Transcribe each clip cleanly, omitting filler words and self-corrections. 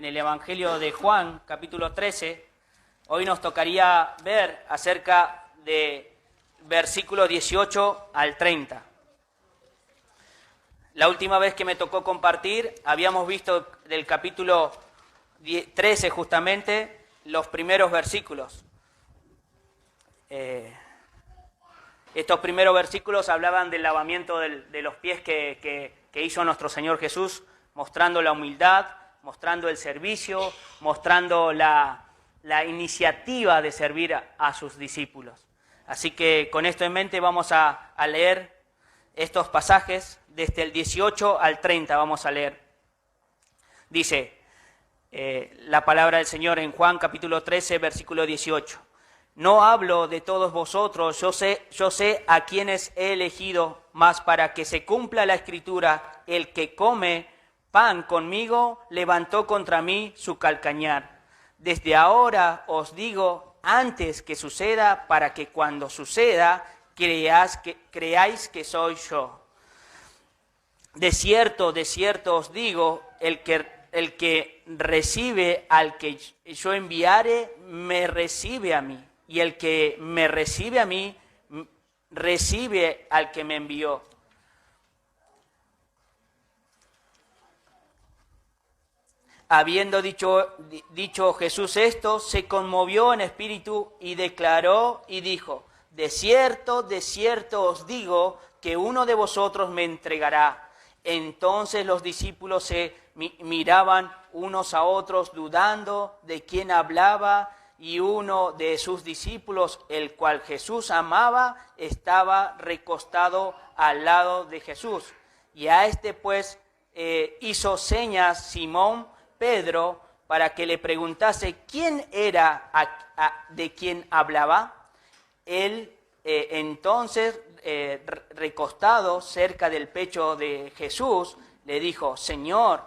en el Evangelio de Juan, capítulo 13. Hoy nos tocaría ver acerca de versículos 18 al 30. La última vez que me tocó compartir, habíamos visto del capítulo 13 justamente los primeros versículos. Estos primeros versículos hablaban del lavamiento de los pies que hizo nuestro Señor Jesús, mostrando la humildad, mostrando el servicio, mostrando la iniciativa de servir a sus discípulos. Así que con esto en mente vamos a leer estos pasajes, desde el 18 al 30 vamos a leer. Dice la palabra del Señor en Juan capítulo 13, versículo 18. No hablo de todos vosotros, yo sé a quienes he elegido, mas para que se cumpla la Escritura, el que come pan conmigo levantó contra mí su calcañar. Desde ahora os digo, antes que suceda, para que cuando suceda, creáis que soy yo. De cierto os digo, el que recibe al que yo enviare, me recibe a mí. Y el que me recibe a mí, recibe al que me envió. Habiendo dicho Jesús esto, se conmovió en espíritu y declaró y dijo: de cierto os digo, que uno de vosotros me entregará. Entonces los discípulos se miraban unos a otros, dudando de quién hablaba, y uno de sus discípulos, el cual Jesús amaba, estaba recostado al lado de Jesús. Y a este pues hizo señas Simón Pedro para que le preguntase quién era de quien hablaba. Él entonces, recostado cerca del pecho de Jesús, le dijo: Señor,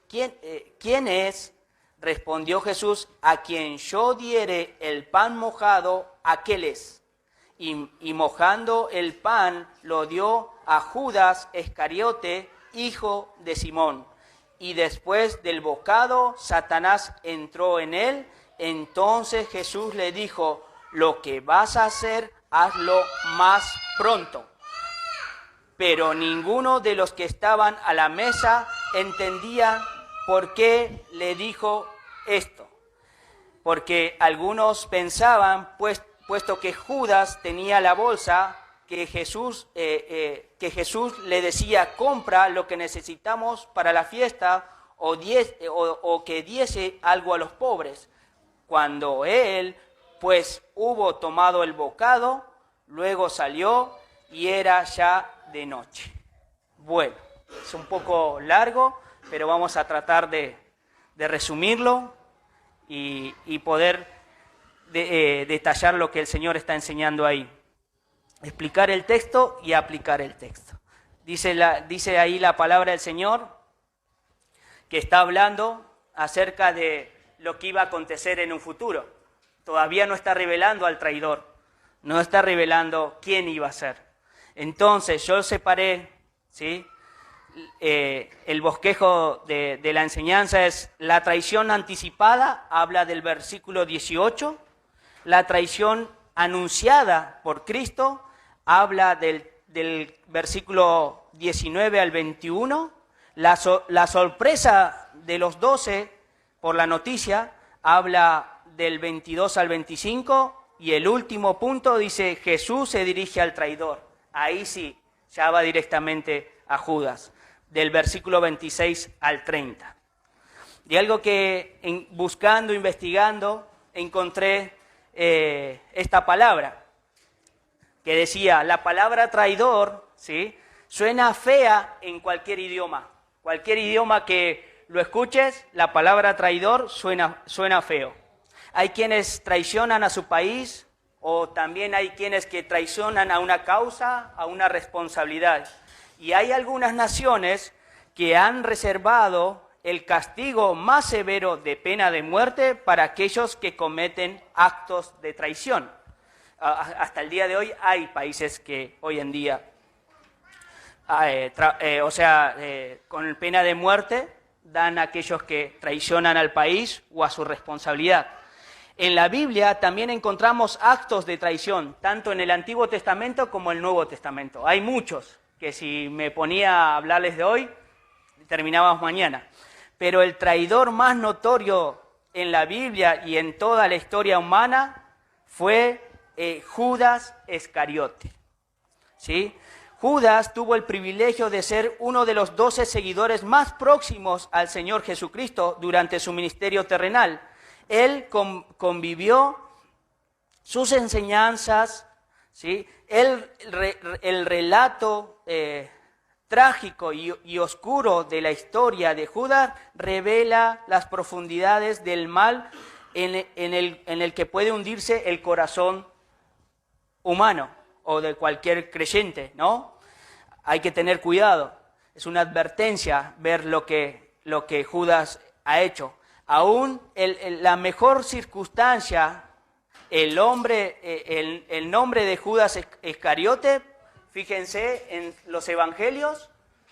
¿quién es? Respondió Jesús: a quien yo diere el pan mojado, aquel es. Y mojando el pan lo dio a Judas Iscariote, hijo de Simón. Y después del bocado, Satanás entró en él. Entonces Jesús le dijo: lo que vas a hacer, hazlo más pronto. Pero ninguno de los que estaban a la mesa entendía por qué le dijo esto. Porque algunos pensaban, puesto que Judas tenía la bolsa, que Jesús le decía: compra lo que necesitamos para la fiesta, o que diese algo a los pobres. Cuando él pues hubo tomado el bocado, luego salió y era ya de noche. Bueno, es un poco largo, pero vamos a tratar de resumirlo y poder detallar lo que el Señor está enseñando ahí. Explicar el texto y aplicar el texto. Dice ahí la palabra del Señor, que está hablando acerca de lo que iba a acontecer en un futuro. Todavía no está revelando al traidor, no está revelando quién iba a ser. Entonces yo separé, ¿sí? El bosquejo de la enseñanza es la traición anticipada, habla del versículo 18, la traición anunciada por Cristo, habla del versículo 19 al 21, la sorpresa de los 12 por la noticia, habla del 22 al 25, y el último punto dice: Jesús se dirige al traidor. Ahí sí, ya va directamente a Judas, del versículo 26 al 30. Y algo que buscando, investigando, encontré esta palabra, que decía: la palabra traidor, ¿sí?, suena fea en cualquier idioma. Cualquier idioma que lo escuches, la palabra traidor suena feo. Hay quienes traicionan a su país, o también hay quienes que traicionan a una causa, a una responsabilidad. Y hay algunas naciones que han reservado el castigo más severo de pena de muerte para aquellos que cometen actos de traición. Hasta el día de hoy hay países que hoy en día, con pena de muerte, dan aquellos que traicionan al país o a su responsabilidad. En la Biblia también encontramos actos de traición, tanto en el Antiguo Testamento como en el Nuevo Testamento. Hay muchos, que si me ponía a hablarles de hoy, terminábamos mañana. Pero el traidor más notorio en la Biblia y en toda la historia humana fue Judas Iscariote. ¿Sí? Judas tuvo el privilegio de ser uno de los 12 seguidores más próximos al Señor Jesucristo durante su ministerio terrenal. Él convivió sus enseñanzas, ¿sí? El relato trágico y oscuro de la historia de Judas revela las profundidades del mal en el que puede hundirse el corazón humano o de cualquier creyente, ¿no? Hay que tener cuidado. Es una advertencia ver lo que Judas ha hecho. Aún la mejor circunstancia, el nombre de Judas Iscariote, fíjense, en los evangelios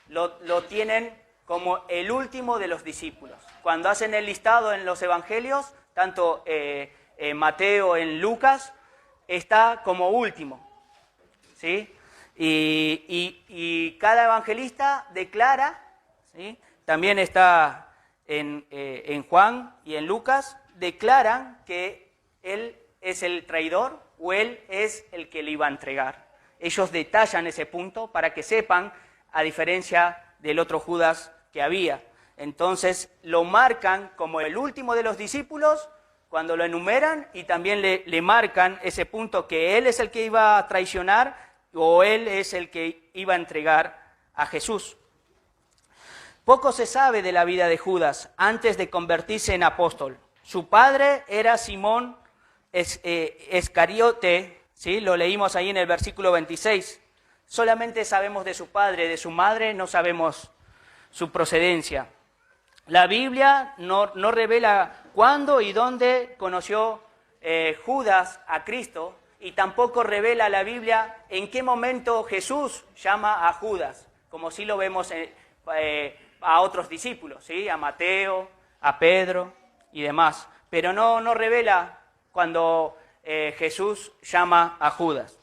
lo tienen como el último de los discípulos. Cuando hacen el listado en los evangelios, tanto Mateo en Lucas, está como último, ¿sí? Y cada evangelista declara, ¿sí? También está en Juan y en Lucas, declaran que él es el traidor o él es el que le iba a entregar. Ellos detallan ese punto para que sepan, a diferencia del otro Judas que había. Entonces lo marcan como el último de los discípulos cuando lo enumeran y también le marcan ese punto que él es el que iba a traicionar o él es el que iba a entregar a Jesús. Poco se sabe de la vida de Judas antes de convertirse en apóstol. Su padre era Simón Iscariote, ¿sí? Lo leímos ahí en el versículo 26. Solamente sabemos de su padre, de su madre no sabemos su procedencia. La Biblia no revela cuándo y dónde conoció Judas a Cristo, y tampoco revela la Biblia en qué momento Jesús llama a Judas, como sí lo vemos a otros discípulos, ¿sí? A Mateo, a Pedro y demás. Pero no revela cuando Jesús llama a Judas.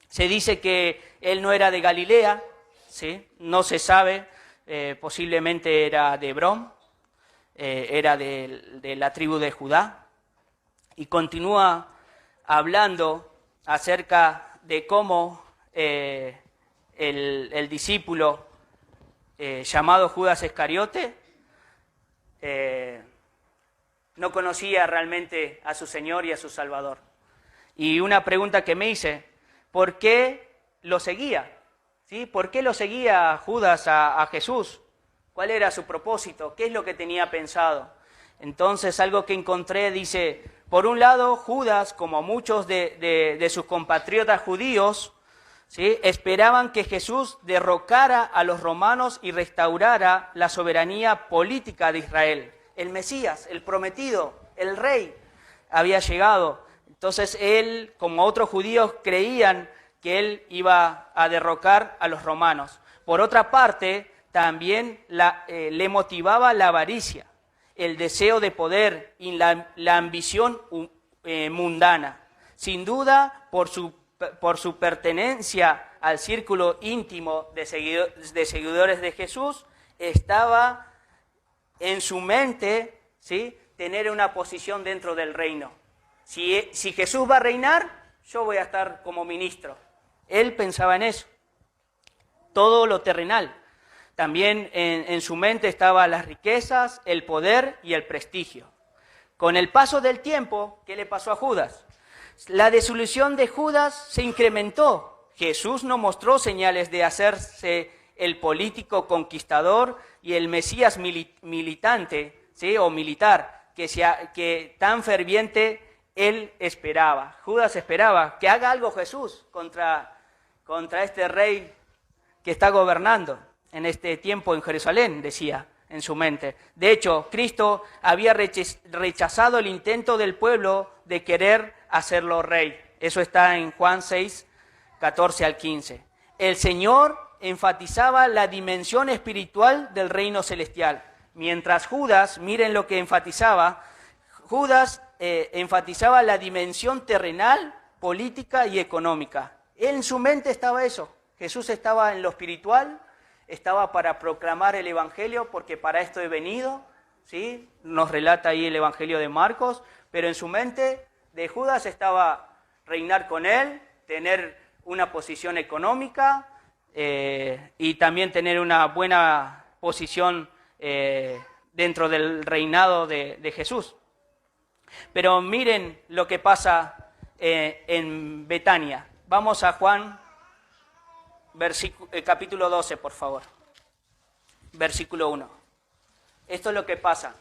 Se dice que él no era de Galilea, ¿sí? No se sabe, posiblemente era de Hebrón, era de la tribu de Judá, y continúa hablando acerca de cómo el discípulo llamado Judas Iscariote no conocía realmente a su Señor y a su Salvador. Y una pregunta que me hice, ¿por qué lo seguía? ¿Sí? ¿Por qué lo seguía Judas a Jesús? ¿Cuál era su propósito? ¿Qué es lo que tenía pensado? Entonces algo que encontré dice, por un lado Judas, como muchos de sus compatriotas judíos, ¿sí? Esperaban que Jesús derrocara a los romanos y restaurara la soberanía política de Israel. El Mesías, el prometido, el rey, había llegado. Entonces él, como otros judíos, creían que él iba a derrocar a los romanos. Por otra parte, también le motivaba la avaricia, el deseo de poder y la ambición mundana. Sin duda, por su pertenencia al círculo íntimo de seguidores de Jesús, estaba en su mente, ¿sí?, tener una posición dentro del reino. Si Jesús va a reinar, yo voy a estar como ministro. Él pensaba en eso, todo lo terrenal. También en su mente estaban las riquezas, el poder y el prestigio. Con el paso del tiempo, ¿qué le pasó a Judas? La desilusión de Judas se incrementó. Jesús no mostró señales de hacerse el político conquistador y el Mesías militante, ¿sí?, o militar, que tan ferviente él esperaba. Judas esperaba que haga algo Jesús contra este rey que está gobernando en este tiempo en Jerusalén, decía en su mente. De hecho, Cristo había rechazado el intento del pueblo de querer hacerlo rey. Eso está en Juan 6, 14 al 15. El Señor enfatizaba la dimensión espiritual del reino celestial. Mientras Judas, miren lo que enfatizaba, Judas enfatizaba la dimensión terrenal, política y económica. En su mente estaba eso. Jesús estaba en lo espiritual, estaba para proclamar el Evangelio, porque para esto he venido, ¿sí? Nos relata ahí el Evangelio de Marcos, pero en su mente de Judas estaba reinar con él, tener una posición económica y también tener una buena posición dentro del reinado de Jesús. Pero miren lo que pasa en Betania. Vamos a Juan, capítulo 12, por favor. Versículo 1. Esto es lo que pasa.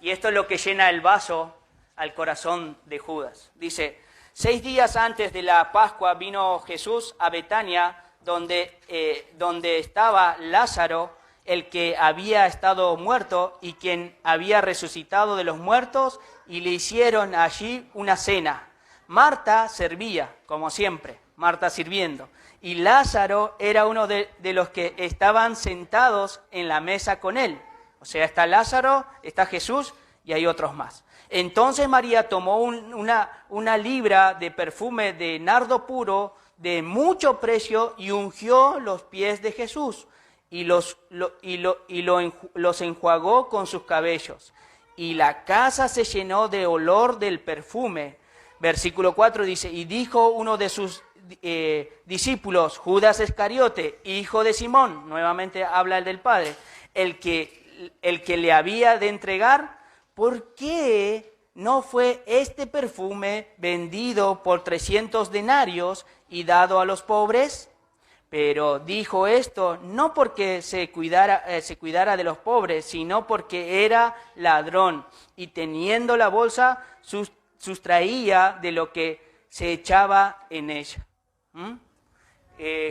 Y esto es lo que llena el vaso al corazón de Judas. Dice, 6 días antes de la Pascua vino Jesús a Betania, donde estaba Lázaro, el que había estado muerto y quien había resucitado de los muertos, y le hicieron allí una cena. Marta servía, como siempre, Marta sirviendo, y Lázaro era uno de los que estaban sentados en la mesa con él. O sea, está Lázaro, está Jesús y hay otros más. Entonces María tomó una libra de perfume de nardo puro de mucho precio y ungió los pies de Jesús y los enjuagó con sus cabellos. Y la casa se llenó de olor del perfume. Versículo 4 dice, y dijo uno de sus discípulos, Judas Iscariote, hijo de Simón, nuevamente habla el del Padre, el que le había de entregar, ¿por qué no fue este perfume vendido por 300 denarios y dado a los pobres? Pero dijo esto no porque se cuidara de los pobres, sino porque era ladrón, y teniendo la bolsa sustraía de lo que se echaba en ella.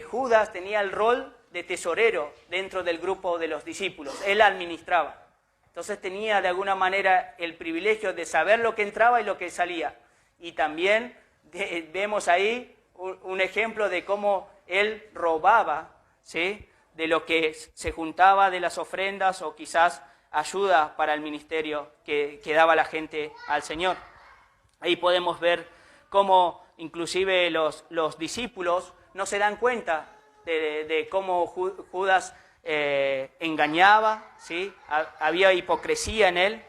Judas tenía el rol de tesorero dentro del grupo de los discípulos, él administraba. Entonces tenía de alguna manera el privilegio de saber lo que entraba y lo que salía. Y también vemos ahí un ejemplo de cómo él robaba, ¿sí?, de lo que se juntaba de las ofrendas o quizás ayuda para el ministerio que daba la gente al Señor. Ahí podemos ver cómo inclusive los discípulos no se dan cuenta de cómo Judas engañaba, ¿sí? Había hipocresía en él.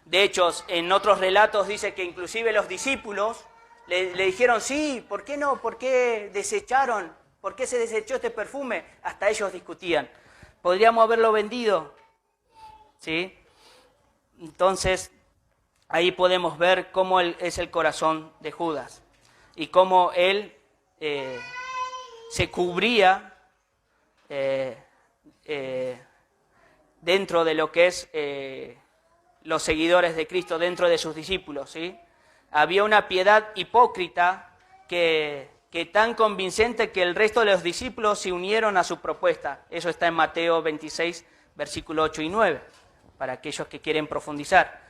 De hecho, en otros relatos dice que inclusive los discípulos le dijeron, sí, ¿por qué no? ¿Por qué desecharon? ¿Por qué se desechó este perfume? Hasta ellos discutían. ¿Podríamos haberlo vendido? ¿Sí? Entonces, ahí podemos ver cómo es el corazón de Judas y cómo él se cubría dentro de lo que es los seguidores de Cristo, dentro de sus discípulos, ¿sí? Había una piedad hipócrita que tan convincente que el resto de los discípulos se unieron a su propuesta. Eso está en Mateo 26, versículo 8 y 9, para aquellos que quieren profundizar.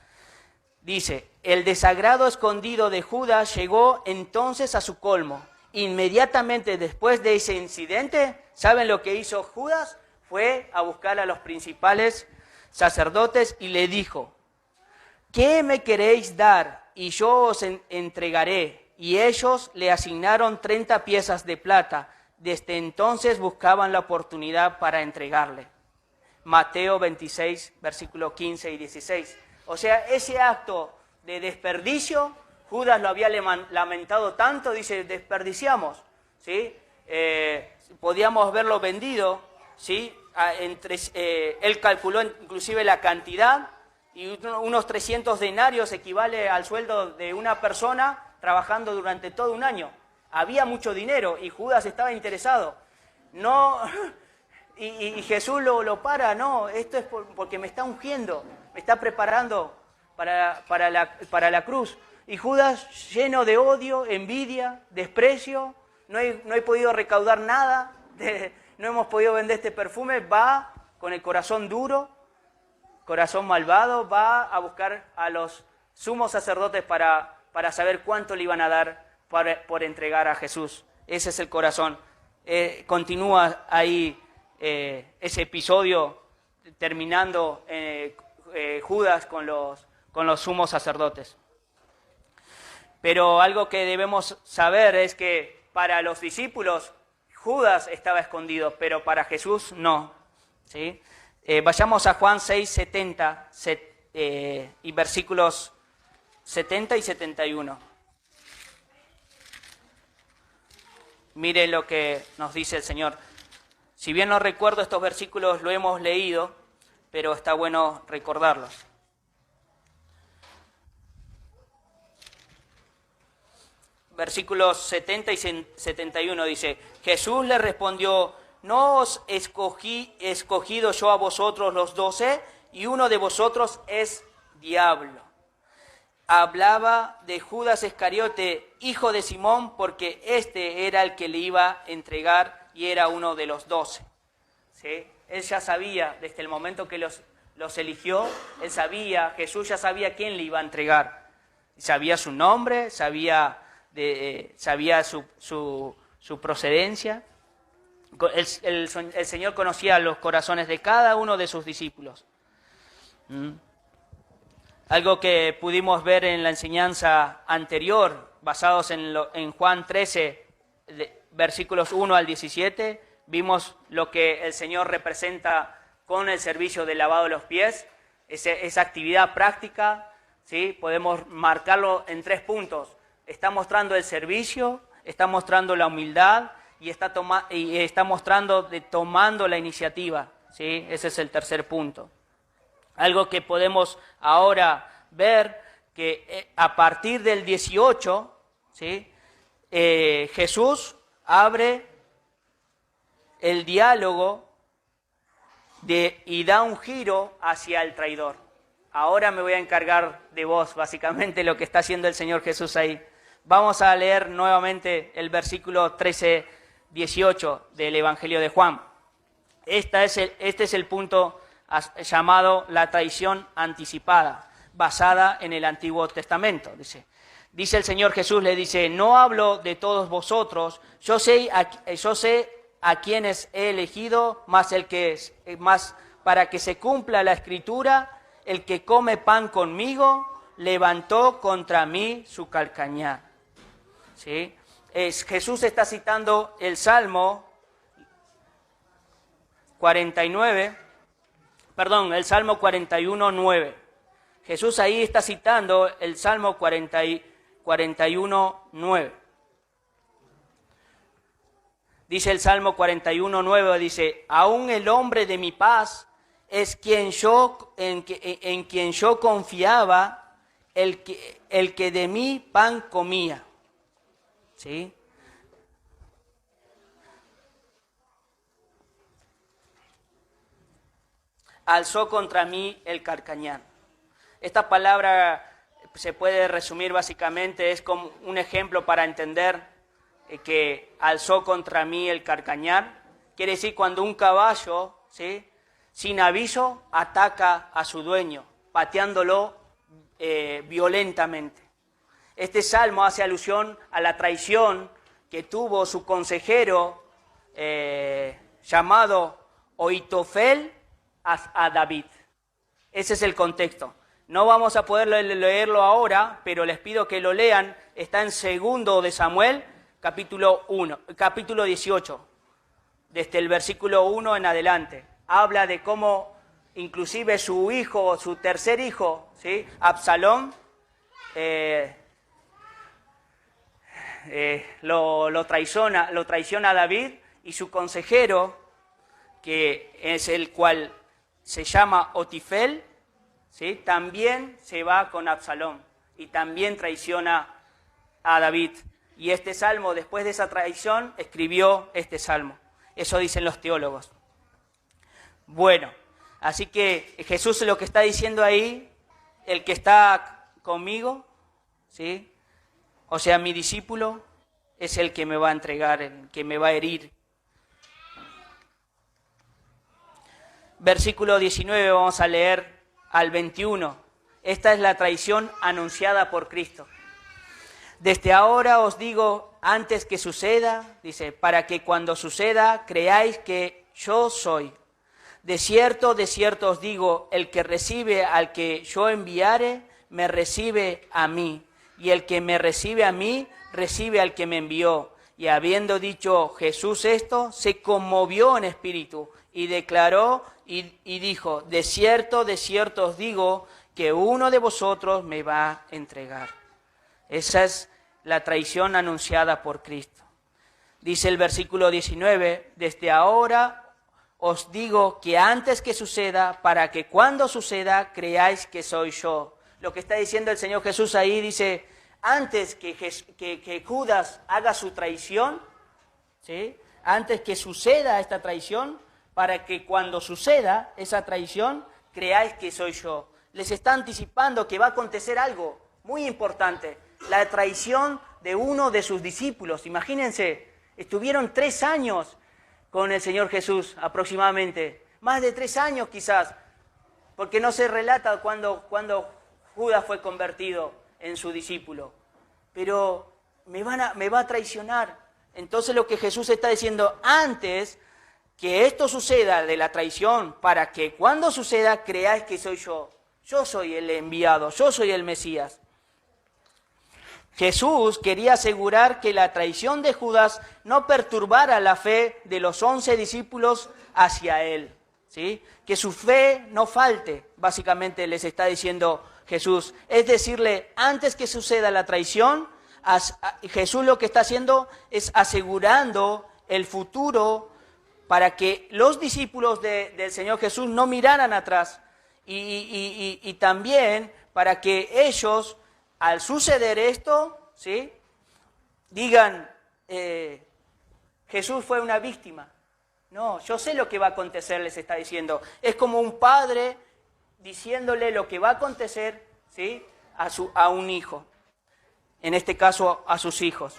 Dice, el desagrado escondido de Judas llegó entonces a su colmo. Inmediatamente después de ese incidente, ¿saben lo que hizo Judas? Fue a buscar a los principales sacerdotes y le dijo, ¿qué me queréis dar? Y yo os entregaré. Y ellos le asignaron 30 piezas de plata. Desde entonces buscaban la oportunidad para entregarle. Mateo 26, versículos 15 y 16. O sea, ese acto de desperdicio, Judas lo había lamentado tanto, dice, desperdiciamos, ¿sí? Podíamos haberlo vendido, ¿sí? Él calculó inclusive la cantidad, y unos 300 denarios equivale al sueldo de una persona trabajando durante todo un año. Había mucho dinero y Judas estaba interesado. No, y Jesús lo para, no, esto es porque me está ungiendo, me está preparando para la cruz. Y Judas, lleno de odio, envidia, desprecio, no he podido recaudar nada, no hemos podido vender este perfume, va con el corazón duro, corazón malvado, va a buscar a los sumos sacerdotes para saber cuánto le iban a dar por entregar a Jesús. Ese es el corazón. Continúa ahí ese episodio terminando Judas con los sumos sacerdotes. Pero algo que debemos saber es que para los discípulos Judas estaba escondido, pero para Jesús no, ¿sí? Vayamos a Juan 6:70 y versículos 70 y 71. Mire lo que nos dice el Señor. Si bien no recuerdo estos versículos, lo hemos leído, pero está bueno recordarlos. Versículos 70 y 71 dice, Jesús le respondió, ¿no os escogido yo a vosotros los 12? Y uno de vosotros es diablo. Hablaba de Judas Iscariote, hijo de Simón, porque este era el que le iba a entregar y era uno de los 12. ¿Sí? Él ya sabía, desde el momento que los eligió, Jesús ya sabía quién le iba a entregar. Sabía su nombre, sabía su procedencia. El Señor conocía los corazones de cada uno de sus discípulos. Algo que pudimos ver en la enseñanza anterior, basados en Juan 13, versículos 1 al 17, vimos lo que el Señor representa con el servicio del lavado de los pies, esa actividad práctica, ¿sí? Podemos marcarlo en 3 puntos. Está mostrando el servicio, está mostrando la humildad y está mostrando tomando la iniciativa, ¿sí? Ese es el tercer punto. Algo que podemos ahora ver, que a partir del 18, ¿sí? Jesús abre el diálogo y da un giro hacia el traidor. Ahora me voy a encargar de vos, básicamente lo que está haciendo el Señor Jesús ahí. Vamos a leer nuevamente el versículo 13-18 del Evangelio de Juan. Este es el punto llamado la traición anticipada, basada en el Antiguo Testamento. Dice el Señor Jesús, le dice, no hablo de todos vosotros, yo sé a quienes he elegido, más para que se cumpla la Escritura, el que come pan conmigo, levantó contra mí su calcañar. ¿Sí? Jesús está citando el Salmo 41:9. Jesús ahí está citando el Salmo 41:9. Dice el Salmo 41:9, dice, aún el hombre de mi paz es en quien yo confiaba, el que de mí pan comía. ¿Sí? Alzó contra mí el carcañar. Esta palabra se puede resumir básicamente, es como un ejemplo para entender que alzó contra mí el carcañar. Quiere decir cuando un caballo, ¿sí?, sin aviso ataca a su dueño, pateándolo violentamente. Este salmo hace alusión a la traición que tuvo su consejero llamado Oitofel a David. Ese es el contexto. No vamos a poder leerlo ahora, pero les pido que lo lean. Está en 2 de Samuel, capítulo 18, desde el versículo 1 en adelante. Habla de cómo inclusive su hijo, su tercer hijo, ¿sí?, Absalón, lo traiciona a David, y su consejero, que es el cual se llama Otifel, ¿sí?, también se va con Absalón y también traiciona a David. Y este salmo, después de esa traición, escribió este salmo. Eso dicen los teólogos. Bueno, así que Jesús lo que está diciendo ahí, el que está conmigo, ¿sí?, o sea, mi discípulo, es el que me va a entregar, el que me va a herir. Versículo 19, vamos a leer al 21. Esta es la traición anunciada por Cristo. Desde ahora os digo, antes que suceda, dice, para que cuando suceda creáis que yo soy. de cierto os digo, el que recibe al que yo enviare, me recibe a mí, y el que me recibe a mí, recibe al que me envió. Y habiendo dicho Jesús esto, se conmovió en espíritu, y declaró y dijo, de cierto os digo, que uno de vosotros me va a entregar. Esa es la traición anunciada por Cristo. Dice el versículo 19, desde ahora os digo que antes que suceda, para que cuando suceda creáis que soy yo. Lo que está diciendo el Señor Jesús ahí dice, antes que Judas haga su traición, ¿sí? Antes que suceda esta traición, para que cuando suceda esa traición, creáis que soy yo. Les está anticipando que va a acontecer algo muy importante, la traición de uno de sus discípulos. Imagínense, estuvieron 3 años con el Señor Jesús aproximadamente, más de 3 años quizás, porque no se relata cuando Judas fue convertido en su discípulo, pero me va a traicionar. Entonces lo que Jesús está diciendo, antes que esto suceda de la traición, para que cuando suceda creáis que soy yo. Yo soy el enviado, yo soy el Mesías. Jesús quería asegurar que la traición de Judas no perturbara la fe de los 11 discípulos hacia él, ¿sí? Que su fe no falte, básicamente les está diciendo Jesús. Es decirle, antes que suceda la traición, Jesús lo que está haciendo es asegurando el futuro para que los discípulos del Señor Jesús no miraran atrás y también para que ellos, al suceder esto, ¿sí? Digan, Jesús fue una víctima. No, yo sé lo que va a acontecer, les está diciendo. Es como un padre diciéndole lo que va a acontecer, ¿sí? a un hijo, en este caso a sus hijos.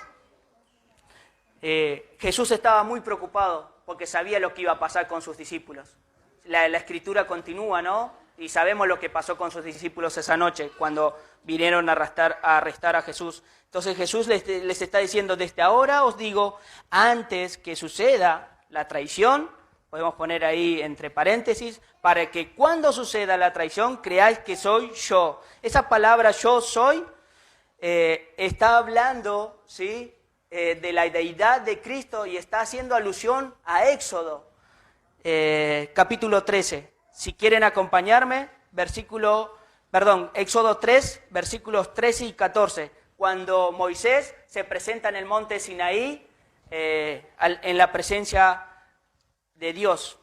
Jesús estaba muy preocupado porque sabía lo que iba a pasar con sus discípulos. La escritura continúa, ¿no? Y sabemos lo que pasó con sus discípulos esa noche, cuando vinieron a arrestar a Jesús. Entonces Jesús les está diciendo, desde ahora os digo, antes que suceda la traición, podemos poner ahí entre paréntesis, para que cuando suceda la traición creáis que soy yo. Esa palabra yo soy está hablando, ¿sí? De la deidad de Cristo y está haciendo alusión a Éxodo, capítulo 13. Si quieren acompañarme, Éxodo 3, versículos 13 y 14, cuando Moisés se presenta en el monte Sinaí, en la presencia de Dios.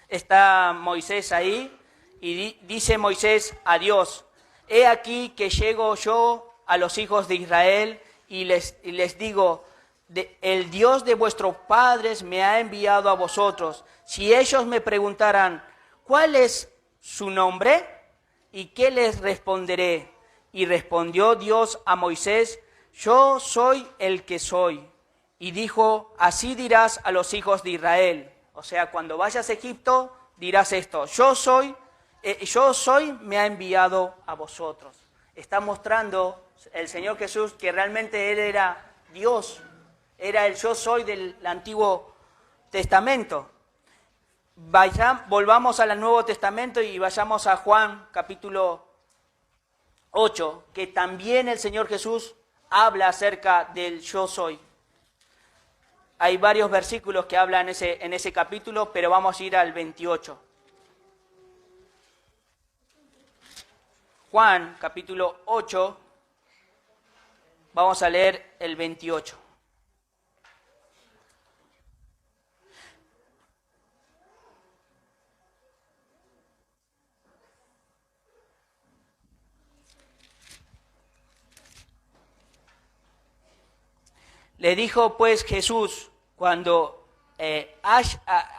Está Moisés ahí y dice Moisés a Dios, he aquí que llego yo a los hijos de Israel y les digo, el Dios de vuestros padres me ha enviado a vosotros. Si ellos me preguntaran, ¿cuál es su nombre? ¿Y qué les responderé? Y respondió Dios a Moisés, yo soy el que soy. Y dijo, así dirás a los hijos de Israel. O sea, cuando vayas a Egipto, dirás esto, yo soy, me ha enviado a vosotros. Está mostrando el Señor Jesús que realmente Él era Dios, era el yo soy del Antiguo Testamento. Volvamos al Nuevo Testamento y vayamos a Juan capítulo 8, que también el Señor Jesús habla acerca del yo soy. Hay varios versículos que hablan en ese capítulo, pero vamos a ir al 28. Juan capítulo 8, vamos a leer el 28. Le dijo pues Jesús, cuando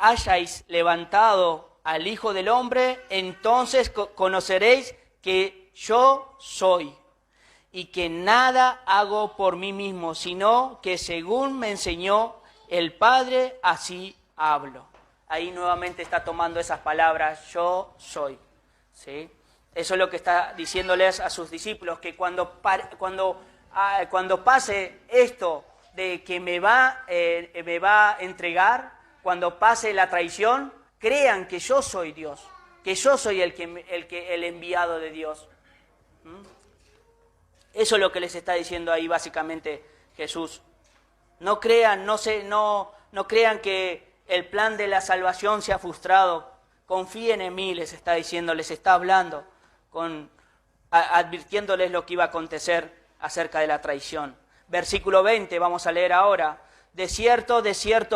hayáis levantado al Hijo del Hombre, entonces conoceréis que yo soy, y que nada hago por mí mismo, sino que según me enseñó el Padre, así hablo. Ahí nuevamente está tomando esas palabras, yo soy, ¿sí? Eso es lo que está diciéndoles a sus discípulos, que cuando cuando pase esto de que me va a entregar, cuando pase la traición, crean que yo soy Dios, que yo soy el enviado de Dios. Eso es lo que les está diciendo ahí básicamente Jesús. No crean, no crean que el plan de la salvación se ha frustrado. Confíen en mí, les está diciendo, les está hablando, advirtiéndoles lo que iba a acontecer acerca de la traición. Versículo 20, vamos a leer ahora. De cierto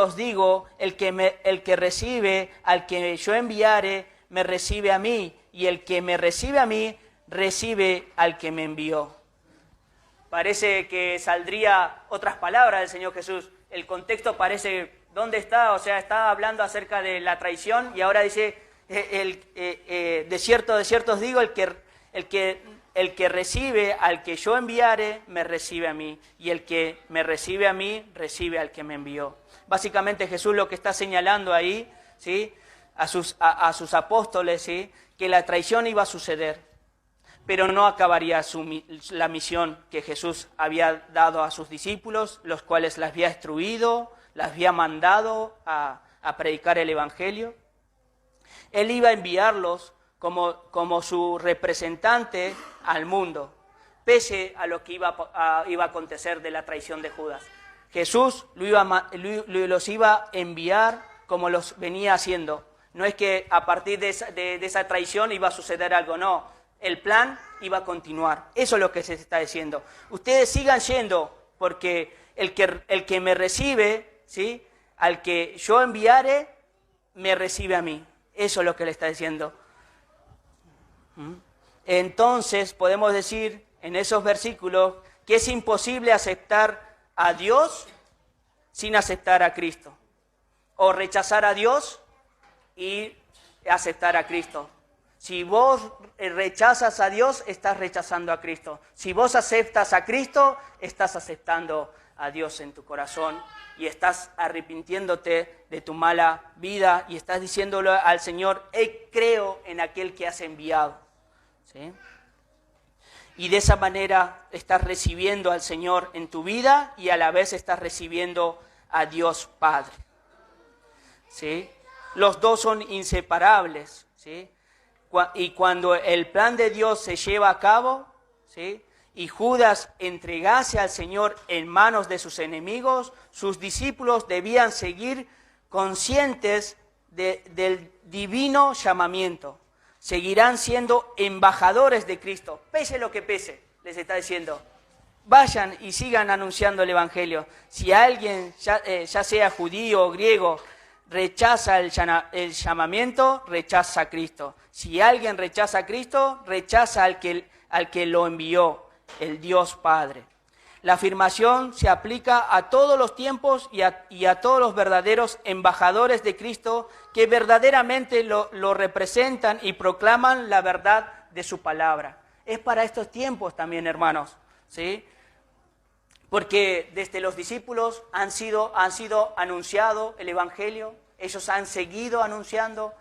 os digo, el que recibe al que yo enviare, me recibe a mí, y el que me recibe a mí, recibe al que me envió. Parece que saldría otras palabras del Señor Jesús. El contexto parece, ¿dónde está? O sea, está hablando acerca de la traición y ahora dice, de cierto os digo, el que recibe al que yo enviare, me recibe a mí. Y el que me recibe a mí, recibe al que me envió. Básicamente Jesús lo que está señalando ahí, ¿sí?, a sus apóstoles, ¿sí?, que la traición iba a suceder. Pero no acabaría la misión que Jesús había dado a sus discípulos, los cuales las había instruido, las había mandado a predicar el Evangelio. Él iba a enviarlos como su representante al mundo, pese a lo que iba a acontecer de la traición de Judas. Jesús los iba a enviar como los venía haciendo. No es que a partir de esa traición iba a suceder algo, no. El plan iba a continuar. Eso es lo que se está diciendo. Ustedes sigan yendo, porque el que me recibe, ¿sí?, al que yo enviare, me recibe a mí. Eso es lo que le está diciendo. Entonces podemos decir en esos versículos que es imposible aceptar a Dios sin aceptar a Cristo. O rechazar a Dios y aceptar a Cristo. Si vos rechazas a Dios, estás rechazando a Cristo. Si vos aceptas a Cristo, estás aceptando a Dios en tu corazón y estás arrepintiéndote de tu mala vida y estás diciéndole al Señor, creo en aquel que has enviado. ¿Sí? Y de esa manera estás recibiendo al Señor en tu vida y a la vez estás recibiendo a Dios Padre. ¿Sí? Los dos son inseparables, ¿sí? Y cuando el plan de Dios se lleva a cabo, ¿sí?, y Judas entregase al Señor en manos de sus enemigos, sus discípulos debían seguir conscientes del divino llamamiento. Seguirán siendo embajadores de Cristo, pese lo que pese, les está diciendo. Vayan y sigan anunciando el Evangelio. Si alguien, ya sea judío o griego, rechaza el llamamiento, rechaza a Cristo. Si alguien rechaza a Cristo, rechaza al que lo envió, el Dios Padre. La afirmación se aplica a todos los tiempos y a todos los verdaderos embajadores de Cristo que verdaderamente lo representan y proclaman la verdad de su palabra. Es para estos tiempos también, hermanos, ¿sí? Porque desde los discípulos han sido anunciado el Evangelio, ellos han seguido anunciando,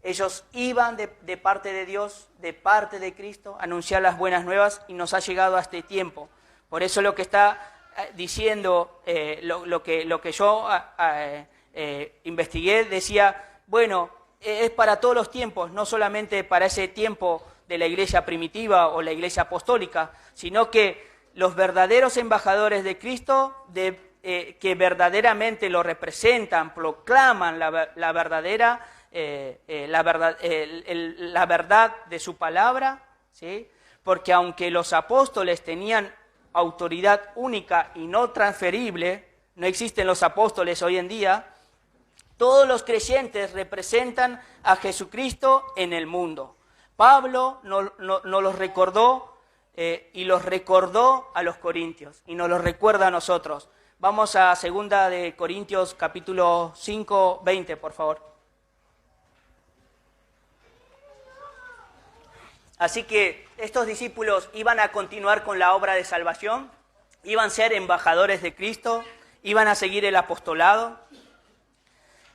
ellos iban de parte de Dios, de parte de Cristo, a anunciar las buenas nuevas y nos ha llegado a este tiempo. Por eso lo que está diciendo, lo que yo investigué, decía, bueno, es para todos los tiempos, no solamente para ese tiempo de la iglesia primitiva o la iglesia apostólica, sino que los verdaderos embajadores de Cristo, que verdaderamente lo representan, proclaman la verdad de su palabra, ¿sí? Porque aunque los apóstoles tenían autoridad única y no transferible, no existen los apóstoles hoy en día, todos los creyentes representan a Jesucristo en el mundo. Pablo nos los recordó y los recordó a los corintios y nos los recuerda a nosotros. Vamos a 2 de Corintios capítulo 5, 20, por favor. Así que estos discípulos iban a continuar con la obra de salvación, iban a ser embajadores de Cristo, iban a seguir el apostolado.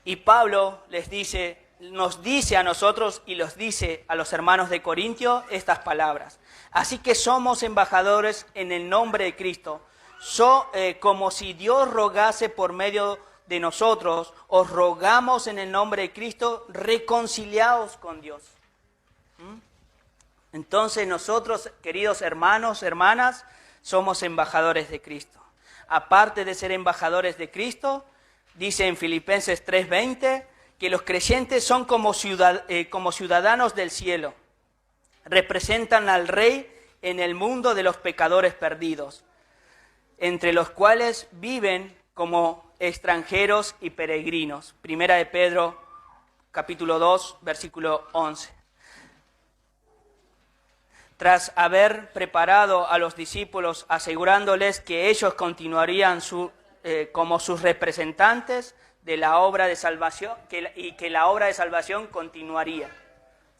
Y Pablo les dice, nos dice a nosotros y los dice a los hermanos de Corintio estas palabras. Así que somos embajadores en el nombre de Cristo, como si Dios rogase por medio de nosotros, os rogamos en el nombre de Cristo, reconciliaos con Dios. Entonces nosotros, queridos hermanos, hermanas, somos embajadores de Cristo. Aparte de ser embajadores de Cristo, dice en Filipenses 3:20, que los creyentes son como ciudadanos del cielo. Representan al Rey en el mundo de los pecadores perdidos, entre los cuales viven como extranjeros y peregrinos. Primera de Pedro, capítulo 2, versículo 11. Tras haber preparado a los discípulos, asegurándoles que ellos continuarían como sus representantes de la obra de salvación, y que la obra de salvación continuaría.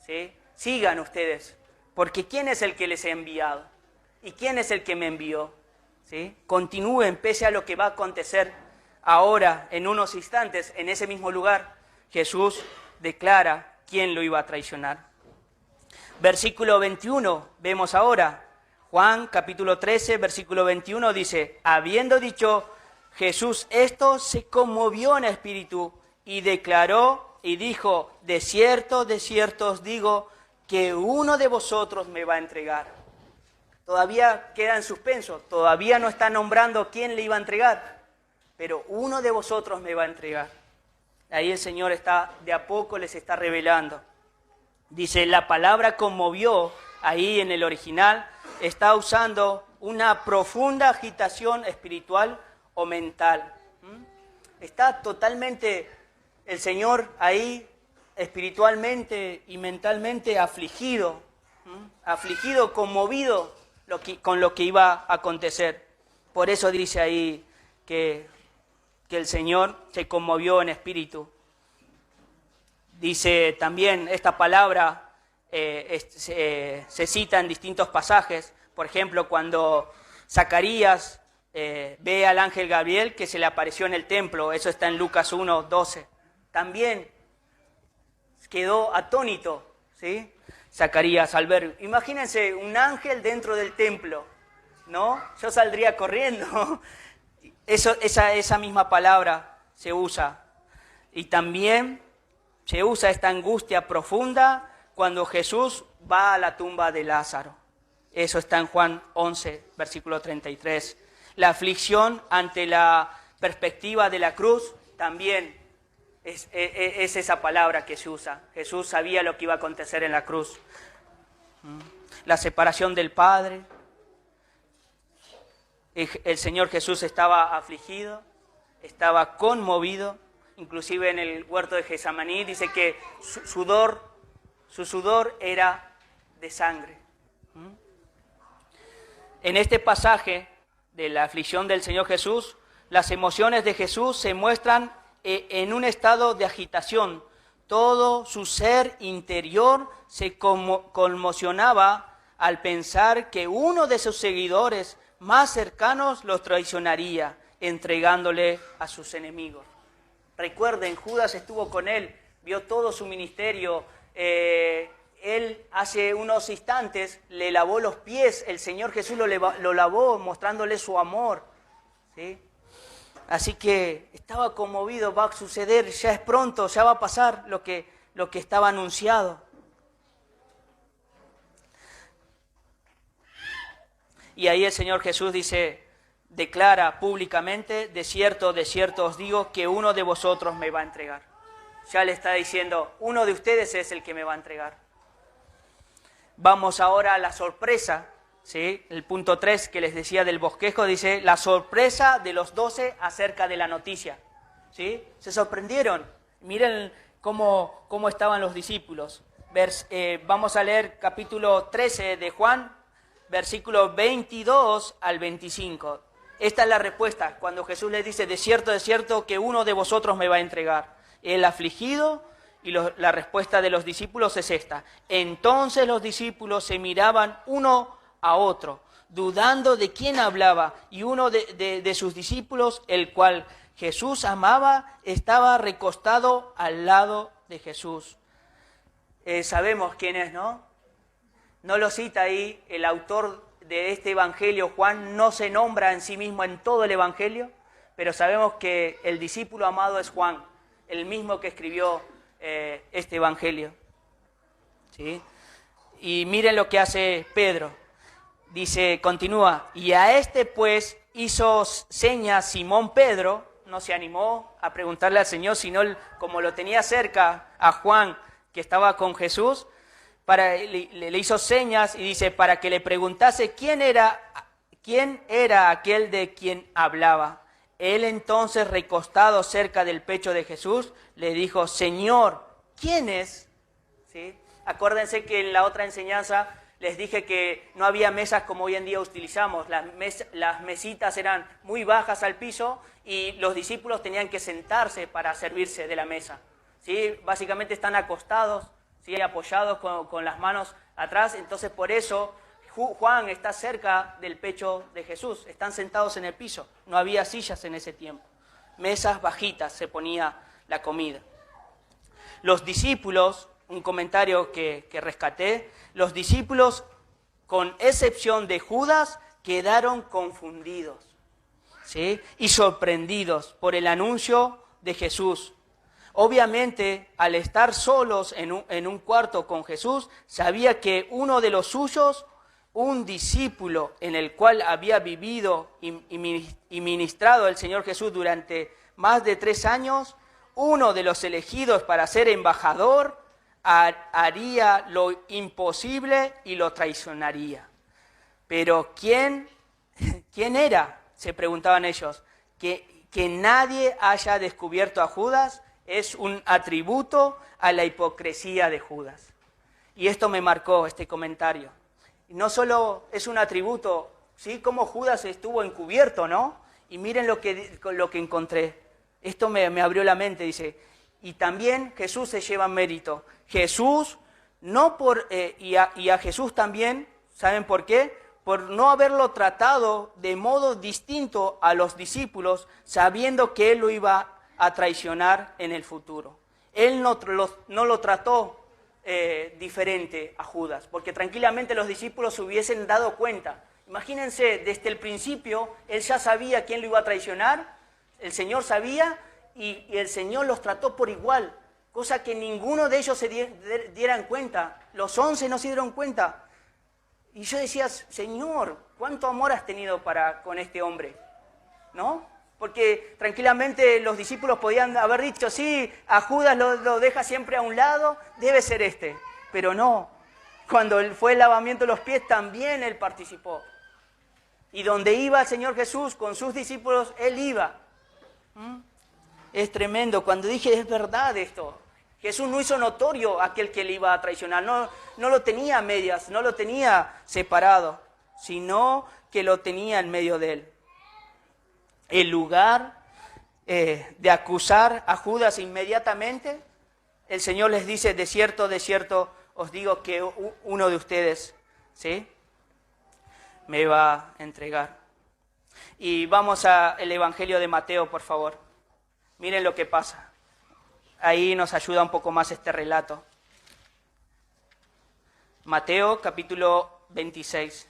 ¿Sí? Sigan ustedes, porque ¿quién es el que les ha enviado? ¿Y quién es el que me envió? ¿Sí? Continúen pese a lo que va a acontecer ahora, en unos instantes, en ese mismo lugar. Jesús declara quién lo iba a traicionar. Versículo 21, vemos ahora, Juan capítulo 13, versículo 21 dice, habiendo dicho Jesús esto, se conmovió en espíritu y declaró y dijo, de cierto os digo, que uno de vosotros me va a entregar. Todavía queda en suspenso, todavía no está nombrando quién le iba a entregar, pero uno de vosotros me va a entregar. Ahí el Señor de a poco les está revelando. Dice, la palabra conmovió, ahí en el original, está usando una profunda agitación espiritual o mental. Está totalmente el Señor ahí espiritualmente y mentalmente afligido, conmovido con lo que iba a acontecer. Por eso dice ahí que el Señor se conmovió en espíritu. Dice también, esta palabra se cita en distintos pasajes. Por ejemplo, cuando Zacarías ve al ángel Gabriel que se le apareció en el templo, eso está en Lucas 1:12. También quedó atónito, ¿sí? Zacarías al ver, imagínense un ángel dentro del templo, ¿no? Yo saldría corriendo. Esa misma palabra se usa. Y también se usa esta angustia profunda cuando Jesús va a la tumba de Lázaro. Eso está en Juan 11, versículo 33. La aflicción ante la perspectiva de la cruz también es esa palabra que se usa. Jesús sabía lo que iba a acontecer en la cruz. La separación del Padre. El Señor Jesús estaba afligido, estaba conmovido. Inclusive en el huerto de Getsemaní dice que su sudor era de sangre. En este pasaje de la aflicción del Señor Jesús, las emociones de Jesús se muestran en un estado de agitación. Todo su ser interior se conmocionaba al pensar que uno de sus seguidores más cercanos los traicionaría, entregándole a sus enemigos. Recuerden, Judas estuvo con él, vio todo su ministerio. Él hace unos instantes le lavó los pies, el Señor Jesús lo lavó mostrándole su amor, ¿sí? Así que estaba conmovido, va a suceder, ya es pronto, ya va a pasar lo que estaba anunciado. Y ahí el Señor Jesús declara públicamente, de cierto os digo, que uno de vosotros me va a entregar. Ya le está diciendo, uno de ustedes es el que me va a entregar. Vamos ahora a la sorpresa, ¿sí? El punto 3 que les decía del bosquejo dice, la sorpresa de los 12 acerca de la noticia, ¿sí? Se sorprendieron. Miren cómo estaban los discípulos. Vamos a leer capítulo 13 de Juan, versículos 22 al 25. Esta es la respuesta cuando Jesús les dice, de cierto, que uno de vosotros me va a entregar. El afligido, y la respuesta de los discípulos es esta. Entonces los discípulos se miraban uno a otro, dudando de quién hablaba, y uno de sus discípulos, el cual Jesús amaba, estaba recostado al lado de Jesús. Sabemos quién es, ¿no? No lo cita ahí el autor de este evangelio, Juan, no se nombra en sí mismo en todo el evangelio, pero sabemos que el discípulo amado es Juan, el mismo que escribió este evangelio. ¿Sí? Y miren lo que hace Pedro. Dice, continúa, y a este pues hizo señas Simón Pedro, no se animó a preguntarle al Señor, sino como lo tenía cerca a Juan, que estaba con Jesús, le hizo señas y dice, para que le preguntase quién era aquel de quien hablaba. Él entonces, recostado cerca del pecho de Jesús, le dijo, Señor, ¿quién es? ¿Sí? Acuérdense que en la otra enseñanza les dije que no había mesas como hoy en día utilizamos. Las mesitas eran muy bajas al piso y los discípulos tenían que sentarse para servirse de la mesa. ¿Sí? Básicamente están acostados, ¿sí? Apoyados con las manos atrás. Entonces por eso Juan está cerca del pecho de Jesús. Están sentados en el piso. No había sillas en ese tiempo. Mesas bajitas se ponía la comida. Los discípulos, un comentario que rescaté, los discípulos, con excepción de Judas, quedaron confundidos, ¿sí? Y sorprendidos por el anuncio de Jesús. Obviamente, al estar solos en un cuarto con Jesús, sabía que uno de los suyos, un discípulo en el cual había vivido y ministrado el Señor Jesús durante más de 3 años, uno de los elegidos para ser embajador, haría lo imposible y lo traicionaría. Pero ¿quién era? Se preguntaban ellos. Que nadie haya descubierto a Judas es un atributo a la hipocresía de Judas. Y esto me marcó, este comentario. No solo es un atributo, ¿sí? Como Judas estuvo encubierto, ¿no? Y miren lo que encontré. Esto me abrió la mente, dice, y también Jesús se lleva mérito. Jesús, y a Jesús también, ¿saben por qué? Por no haberlo tratado de modo distinto a los discípulos, sabiendo que Él lo iba a traicionar en el futuro. Él no lo trató diferente a Judas, porque tranquilamente los discípulos se hubiesen dado cuenta. Imagínense, desde el principio, Él ya sabía quién lo iba a traicionar, el Señor sabía, y el Señor los trató por igual, cosa que ninguno de ellos se dieran cuenta. Los 11 no se dieron cuenta. Y yo decía, Señor, ¿cuánto amor has tenido con este hombre? ¿No? Porque tranquilamente los discípulos podían haber dicho, sí, a Judas lo deja siempre a un lado, debe ser este. Pero no, cuando fue el lavamiento de los pies también Él participó. Y donde iba el Señor Jesús con sus discípulos, Él iba. Es tremendo. Cuando dije, es verdad esto. Jesús no hizo notorio a aquel que le iba a traicionar. No lo tenía a medias, no lo tenía separado, sino que lo tenía en medio de él. En lugar de acusar a Judas inmediatamente, el Señor les dice, de cierto os digo que uno de ustedes, ¿sí?, me va a entregar. Y vamos al Evangelio de Mateo, por favor. Miren lo que pasa. Ahí nos ayuda un poco más este relato. Mateo, capítulo 26.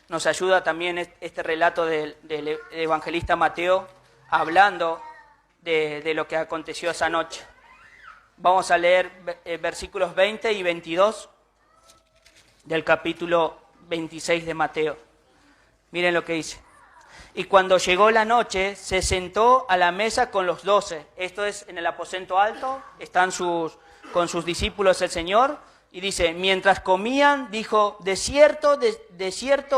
Nos ayuda también este relato del evangelista Mateo, hablando de lo que aconteció esa noche. Vamos a leer versículos 20 y 22 del capítulo 26 de Mateo. Miren lo que dice. Y cuando llegó la noche, se sentó a la mesa con los 12. Esto es en el aposento alto, están con sus discípulos el Señor. Y dice, mientras comían, dijo, de cierto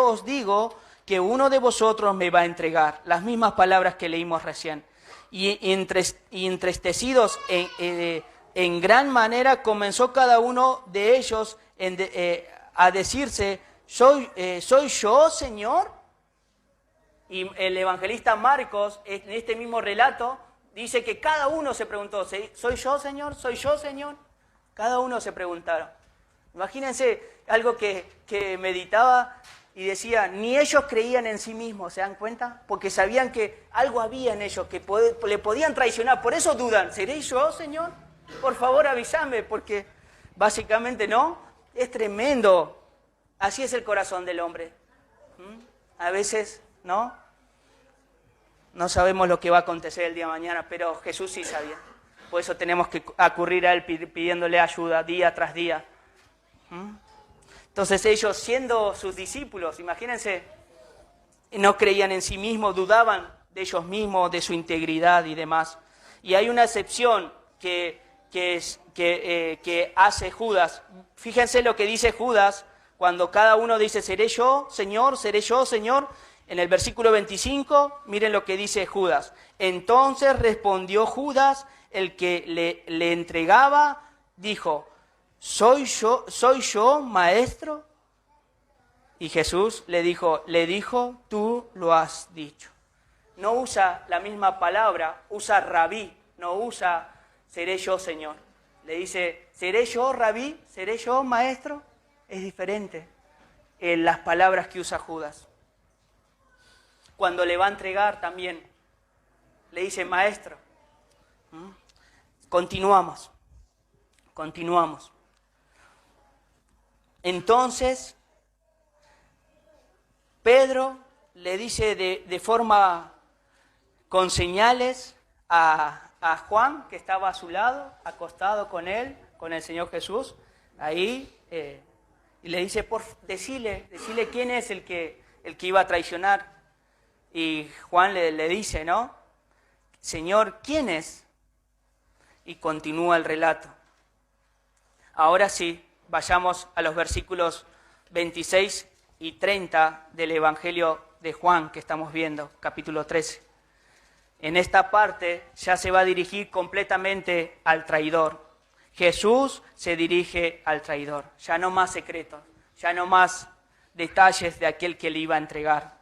os digo que uno de vosotros me va a entregar. Las mismas palabras que leímos recién. Y entristecidos en gran manera comenzó cada uno de ellos a decirse, ¿soy yo, Señor? Y el evangelista Marcos, en este mismo relato, dice que cada uno se preguntó, ¿soy yo, Señor? ¿Soy yo, Señor? Cada uno se preguntaron. Imagínense algo que meditaba, y decía, ni ellos creían en sí mismos, ¿se dan cuenta? Porque sabían que algo había en ellos, que le podían traicionar, por eso dudan, ¿seré yo, Señor? Por favor avísame, porque básicamente no, es tremendo. Así es el corazón del hombre. A veces, ¿no? No sabemos lo que va a acontecer el día de mañana, pero Jesús sí sabía. Por eso tenemos que acudir a Él pidiéndole ayuda día tras día. Entonces ellos, siendo sus discípulos, imagínense, no creían en sí mismos, dudaban de ellos mismos, de su integridad y demás. Y hay una excepción que hace Judas. Fíjense lo que dice Judas cuando cada uno dice, seré yo, Señor, seré yo, Señor. En el versículo 25, miren lo que dice Judas. Entonces respondió Judas, el que le entregaba, dijo, ¿soy yo, maestro? Y Jesús le dijo, tú lo has dicho. No usa la misma palabra, usa rabí, no usa seré yo, Señor. Le dice, ¿seré yo, rabí? ¿Seré yo, maestro? Es diferente en las palabras que usa Judas. Cuando le va a entregar también, le dice, maestro. Continuamos. Entonces, Pedro le dice de forma, con señales, a Juan, que estaba a su lado, acostado con él, con el Señor Jesús, ahí, y le dice, decile quién es el que iba a traicionar. Y Juan le dice, ¿no? Señor, ¿quién es? Y continúa el relato. Ahora sí, vayamos a los versículos 26 y 30 del Evangelio de Juan que estamos viendo, capítulo 13. En esta parte ya se va a dirigir completamente al traidor. Jesús se dirige al traidor. Ya no más secretos, ya no más detalles de aquel que le iba a entregar.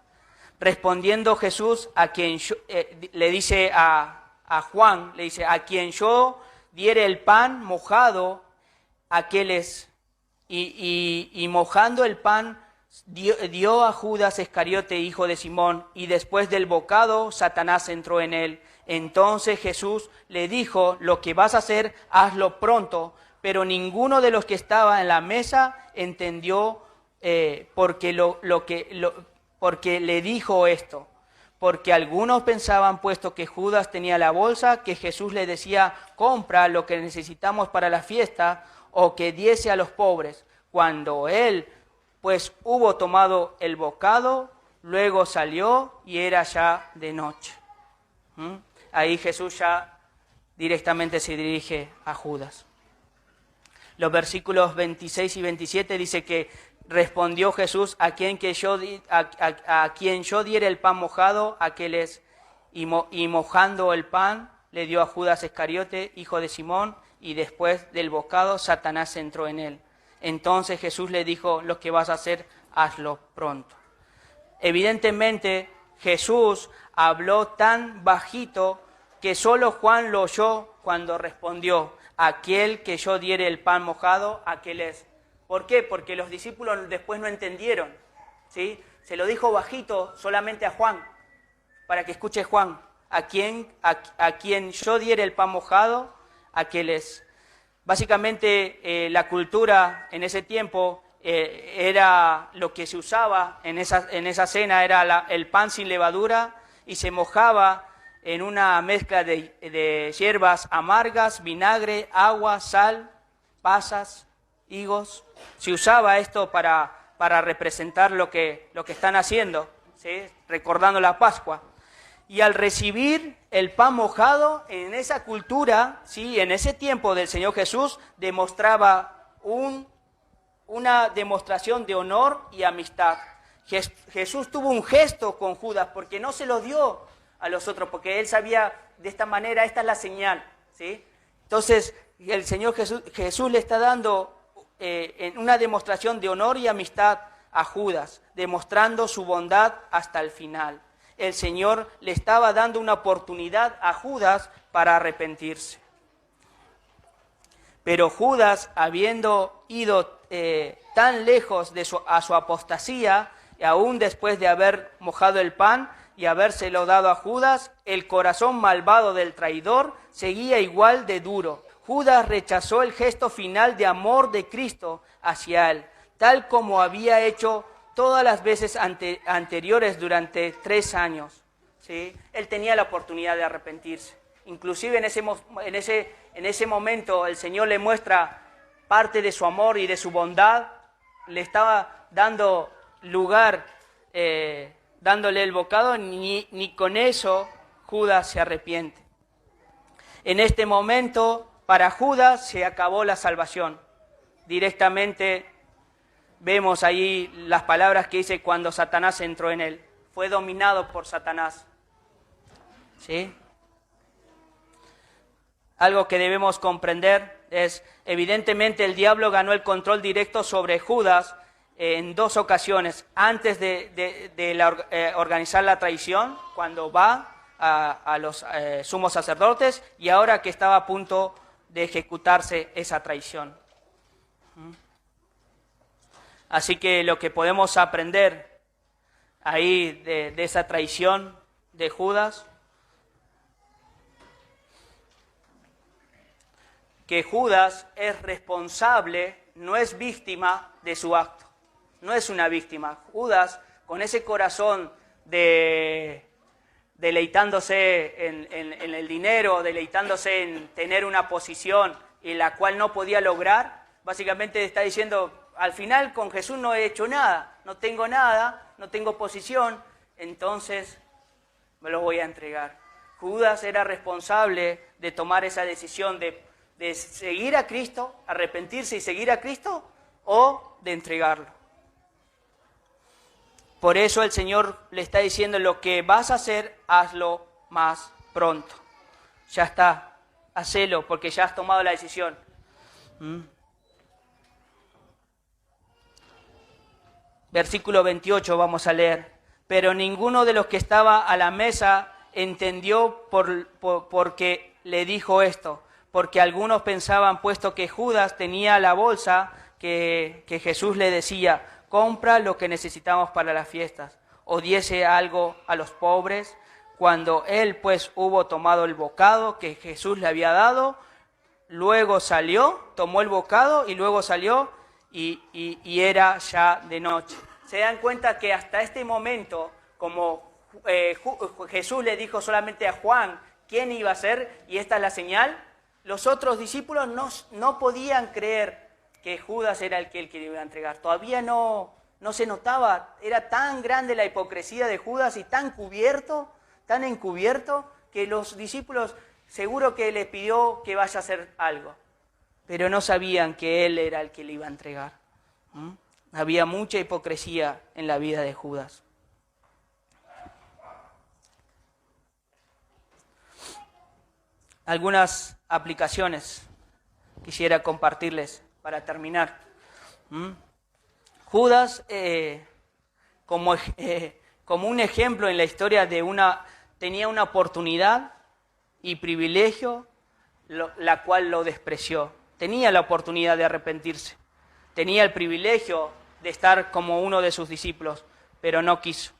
Respondiendo Jesús, le dice a Juan, le dice, a quien yo diere el pan mojado, aquel es. Y mojando el pan, dio a Judas Iscariote, hijo de Simón, y después del bocado, Satanás entró en él. Entonces Jesús le dijo, lo que vas a hacer, hazlo pronto. Pero ninguno de los que estaba en la mesa entendió porque le dijo esto. Porque algunos pensaban, puesto que Judas tenía la bolsa, que Jesús le decía, compra lo que necesitamos para la fiesta, o que diese a los pobres. Cuando él, pues, hubo tomado el bocado, luego salió y era ya de noche. Ahí Jesús ya directamente se dirige a Judas. Los versículos 26 y 27 dice que respondió Jesús, a quien yo diera el pan mojado, aquel es. Y mojando el pan, le dio a Judas Iscariote, hijo de Simón, y después del bocado, Satanás entró en él. Entonces Jesús le dijo, lo que vas a hacer, hazlo pronto. Evidentemente, Jesús habló tan bajito que solo Juan lo oyó cuando respondió, aquel que yo diere el pan mojado, aquel es. ¿Por qué? Porque los discípulos después no entendieron, ¿sí? Se lo dijo bajito solamente a Juan, para que escuche Juan, a quien yo diere el pan mojado, aquel es. Básicamente la cultura en ese tiempo era lo que se usaba en esa cena, era el pan sin levadura y se mojaba en una mezcla de hierbas amargas, vinagre, agua, sal, pasas, higos. Se usaba esto para representar lo que están haciendo, ¿sí? Recordando la Pascua. Y al recibir el pan mojado, en esa cultura, ¿sí? En ese tiempo del Señor Jesús, demostraba una demostración de honor y amistad. Jesús tuvo un gesto con Judas porque no se lo dio a los otros, porque él sabía de esta manera, esta es la señal, ¿sí? Entonces, el Señor Jesús le está dando en una demostración de honor y amistad a Judas, demostrando su bondad hasta el final. El Señor le estaba dando una oportunidad a Judas para arrepentirse. Pero Judas, habiendo ido tan lejos a su apostasía, y aún después de haber mojado el pan y habérselo dado a Judas, el corazón malvado del traidor seguía igual de duro. Judas rechazó el gesto final de amor de Cristo hacia él, tal como había hecho todas las veces anteriores durante 3 años. ¿Sí? Él tenía la oportunidad de arrepentirse. Inclusive en ese momento el Señor le muestra parte de su amor y de su bondad, le estaba dando lugar, dándole el bocado, ni con eso Judas se arrepiente. En este momento, para Judas se acabó la salvación. Directamente vemos ahí las palabras que dice cuando Satanás entró en él. Fue dominado por Satanás. ¿Sí? Algo que debemos comprender es, evidentemente el diablo ganó el control directo sobre Judas en 2 ocasiones. Antes de organizar la traición, cuando va a los sumos sacerdotes, y ahora que estaba a punto de ejecutarse esa traición. Así que lo que podemos aprender ahí de esa traición de Judas, que Judas es responsable, no es víctima de su acto, no es una víctima. Judas, con ese corazón deleitándose en el dinero, deleitándose en tener una posición en la cual no podía lograr, básicamente está diciendo, al final con Jesús no he hecho nada, no tengo posición, entonces me lo voy a entregar. Judas era responsable de tomar esa decisión de seguir a Cristo, arrepentirse y seguir a Cristo, o de entregarlo. Por eso el Señor le está diciendo, lo que vas a hacer, hazlo más pronto. Ya está, hacelo, porque ya has tomado la decisión. Versículo 28 vamos a leer. Pero ninguno de los que estaba a la mesa entendió por qué le dijo esto. Porque algunos pensaban, puesto que Judas tenía la bolsa, que Jesús le decía, compra lo que necesitamos para las fiestas, o diese algo a los pobres. Cuando él pues hubo tomado el bocado que Jesús le había dado, luego salió, tomó el bocado y luego salió y era ya de noche. Se dan cuenta que hasta este momento, como Jesús le dijo solamente a Juan quién iba a ser, y esta es la señal, los otros discípulos no podían creer que Judas era el que le iba a entregar. Todavía no se notaba, era tan grande la hipocresía de Judas y tan encubierto, que los discípulos seguro que le pidió que vaya a hacer algo, pero no sabían que él era el que le iba a entregar. Había mucha hipocresía en la vida de Judas. Algunas aplicaciones quisiera compartirles para terminar. Judas, como un ejemplo en la historia tenía una oportunidad y privilegio, la cual lo despreció. Tenía la oportunidad de arrepentirse, tenía el privilegio de estar como uno de sus discípulos, pero no quiso.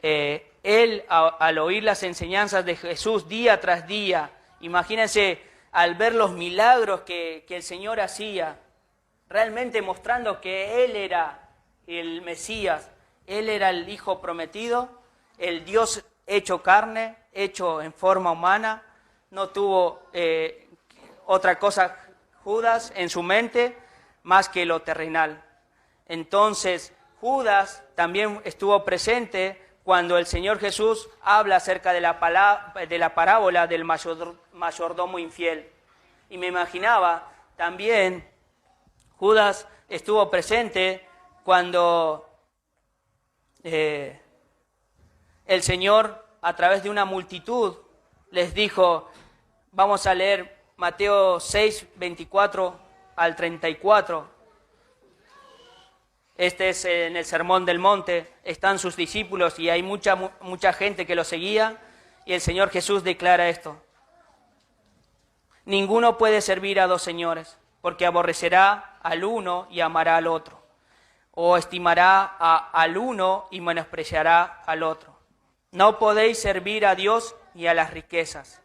Él, al oír las enseñanzas de Jesús día tras día, imagínense, al ver los milagros que el Señor hacía, realmente mostrando que Él era el Mesías, Él era el Hijo prometido, el Dios hecho carne, hecho en forma humana, no tuvo otra cosa Judas en su mente más que lo terrenal. Entonces, Judas también estuvo presente cuando el Señor Jesús habla acerca de la parábola del mayordomo infiel. Y me imaginaba también, Judas estuvo presente cuando el Señor, a través de una multitud, les dijo, vamos a leer Mateo 6, 24 al 34. Este es en el Sermón del Monte, están sus discípulos y hay mucha gente que lo seguía, y el Señor Jesús declara esto. Ninguno puede servir a 2 señores, porque aborrecerá al uno y amará al otro, o estimará al uno y menospreciará al otro. No podéis servir a Dios y a las riquezas.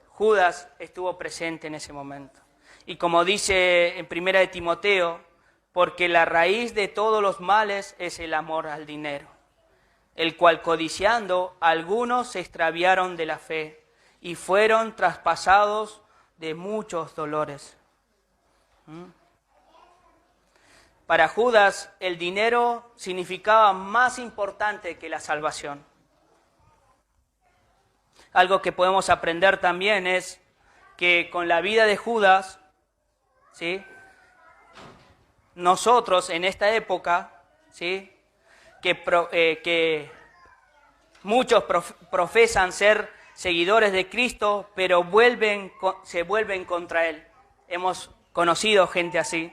Judas estuvo presente en ese momento. Y como dice en 1 de Timoteo, porque la raíz de todos los males es el amor al dinero, el cual codiciando algunos se extraviaron de la fe y fueron traspasados de muchos dolores. Para Judas el dinero significaba más importante que la salvación. Algo que podemos aprender también es que con la vida de Judas, ¿sí?, nosotros en esta época, ¿sí?, que muchos profesan ser seguidores de Cristo, pero se vuelven contra Él. Hemos conocido gente así,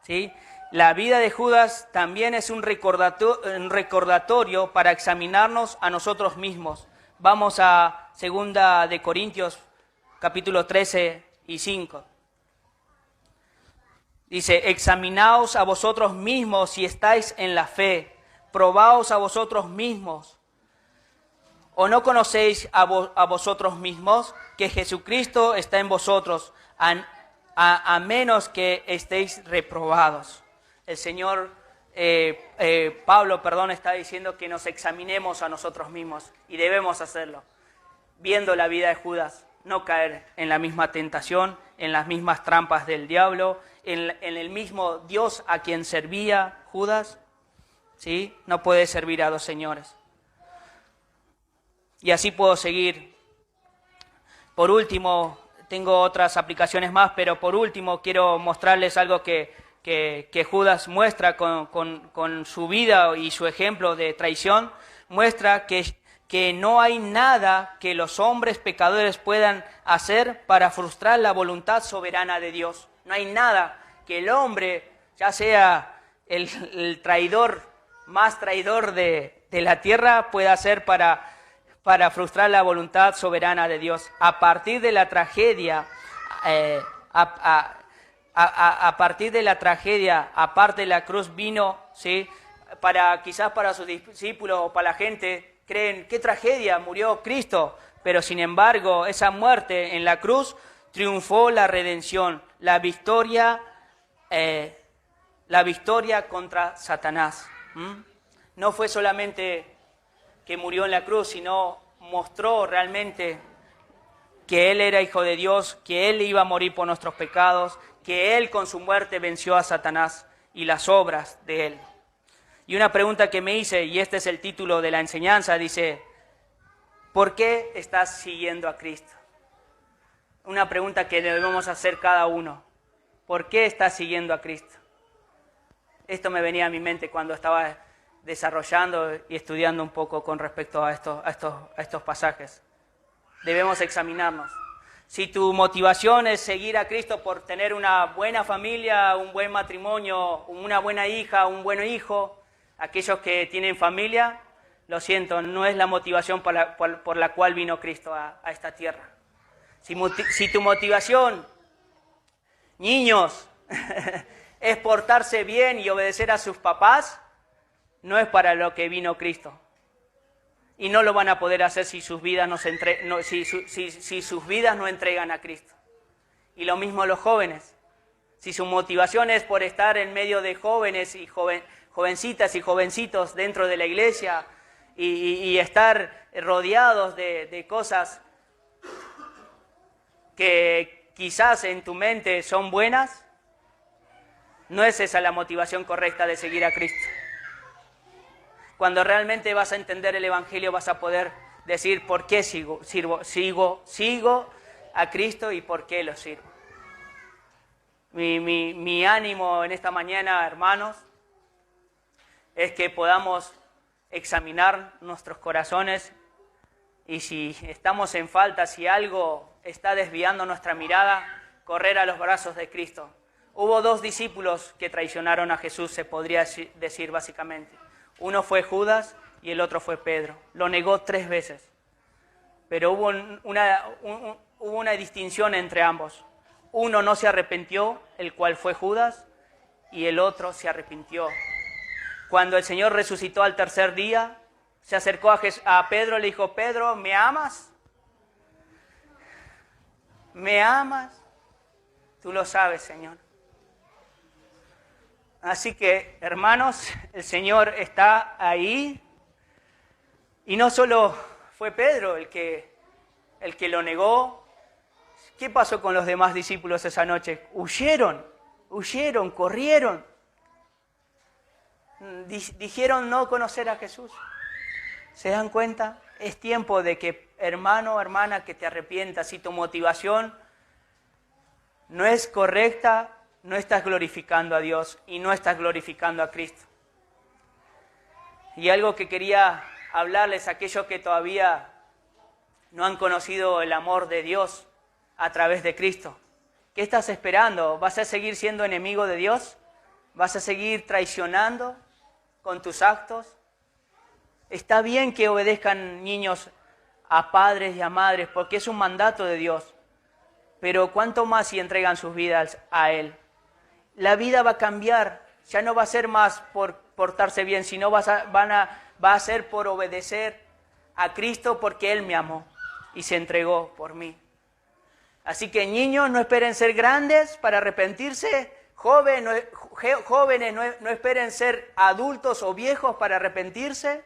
¿sí? La vida de Judas también es un recordatorio para examinarnos a nosotros mismos. Vamos a 2 de Corintios, capítulo 13 y 5. Dice, examinaos a vosotros mismos si estáis en la fe, probaos a vosotros mismos. ¿O no conocéis a vosotros mismos que Jesucristo está en vosotros, a menos que estéis reprobados? El Señor, Pablo, está diciendo que nos examinemos a nosotros mismos y debemos hacerlo, viendo la vida de Judas, no caer en la misma tentación, en las mismas trampas del diablo, en el mismo Dios a quien servía Judas, ¿sí? No puede servir a dos señores. Y así puedo seguir. Por último, tengo otras aplicaciones más, pero por último quiero mostrarles algo que Judas muestra con su vida y su ejemplo de traición. Muestra que no hay nada que los hombres pecadores puedan hacer para frustrar la voluntad soberana de Dios. No hay nada que el hombre, ya sea el traidor, más traidor de la tierra, pueda hacer para frustrar la voluntad soberana de Dios. A partir de la tragedia, aparte de la cruz vino, ¿sí?, quizás para sus discípulos o para la gente, creen, qué tragedia, murió Cristo, pero sin embargo esa muerte en la cruz triunfó la redención, la victoria contra Satanás. No fue solamente que murió en la cruz, sino mostró realmente que Él era hijo de Dios, que Él iba a morir por nuestros pecados, que Él con su muerte venció a Satanás y las obras de Él. Y una pregunta que me hice, y este es el título de la enseñanza, dice, ¿por qué estás siguiendo a Cristo? Una pregunta que debemos hacer cada uno. ¿Por qué estás siguiendo a Cristo? Esto me venía a mi mente cuando estaba desarrollando y estudiando un poco con respecto a estos pasajes. Debemos examinarnos. Si tu motivación es seguir a Cristo por tener una buena familia, un buen matrimonio, una buena hija, un buen hijo, aquellos que tienen familia, lo siento, no es la motivación por la cual vino Cristo a esta tierra. Si tu motivación, niños, es portarse bien y obedecer a sus papás, no es para lo que vino Cristo. Y no lo van a poder hacer si sus vidas no entregan a Cristo. Y lo mismo los jóvenes. Si su motivación es por estar en medio de jóvenes y jovencitas y jovencitos dentro de la iglesia y estar rodeados de cosas que quizás en tu mente son buenas, no es esa la motivación correcta de seguir a Cristo. Cuando realmente vas a entender el Evangelio, vas a poder decir por qué sigo a Cristo y por qué lo sirvo. Mi ánimo en esta mañana, hermanos, es que podamos examinar nuestros corazones y si estamos en falta, si algo está desviando nuestra mirada, correr a los brazos de Cristo. Hubo 2 discípulos que traicionaron a Jesús, se podría decir básicamente. Uno fue Judas y el otro fue Pedro. Lo negó 3 veces. Pero hubo una distinción entre ambos. Uno no se arrepintió, el cual fue Judas, y el otro se arrepintió, Cuando el Señor resucitó al tercer día, se acercó a Pedro y le dijo, Pedro, ¿me amas? ¿Me amas? Tú lo sabes, Señor. Así que, hermanos, el Señor está ahí. Y no solo fue Pedro el que lo negó. ¿Qué pasó con los demás discípulos esa noche? Huyeron, corrieron. Dijeron no conocer a Jesús. ¿Se dan cuenta? Es tiempo de que, hermano o hermana, que te arrepientas. Si tu motivación no es correcta, no estás glorificando a Dios y no estás glorificando a Cristo. Y algo que quería hablarles a aquellos que todavía no han conocido el amor de Dios a través de Cristo. ¿Qué estás esperando? ¿Vas a seguir siendo enemigo de Dios? ¿Vas a seguir traicionando con tus actos? Está bien que obedezcan niños a padres y a madres porque es un mandato de Dios. Pero ¿cuánto más si entregan sus vidas a Él? La vida va a cambiar. Ya no va a ser más por portarse bien, sino va a ser por obedecer a Cristo porque Él me amó y se entregó por mí. Así que niños, no esperen ser grandes para arrepentirse. Jóvenes, no esperen ser adultos o viejos para arrepentirse.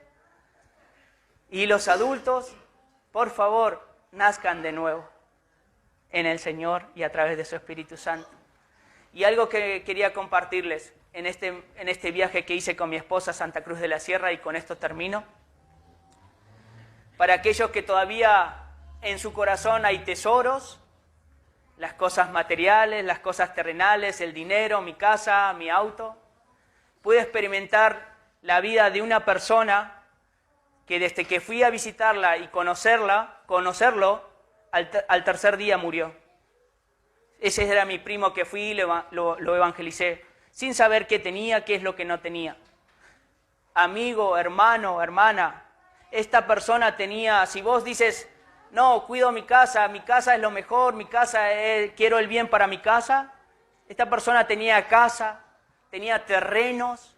Y los adultos, por favor, nazcan de nuevo en el Señor y a través de su Espíritu Santo. Y algo que quería compartirles en este viaje que hice con mi esposa a Santa Cruz de la Sierra, y con esto termino. Para aquellos que todavía en su corazón hay tesoros, las cosas materiales, las cosas terrenales, el dinero, mi casa, mi auto, pude experimentar la vida de una persona que desde que fui a visitarla y conocerlo, al tercer día murió. Ese era mi primo que fui y lo evangelicé, sin saber qué tenía, qué es lo que no tenía. Amigo, hermano, hermana, esta persona tenía, si vos dices, no, cuido mi casa es lo mejor, quiero el bien para mi casa, esta persona tenía casa, tenía terrenos,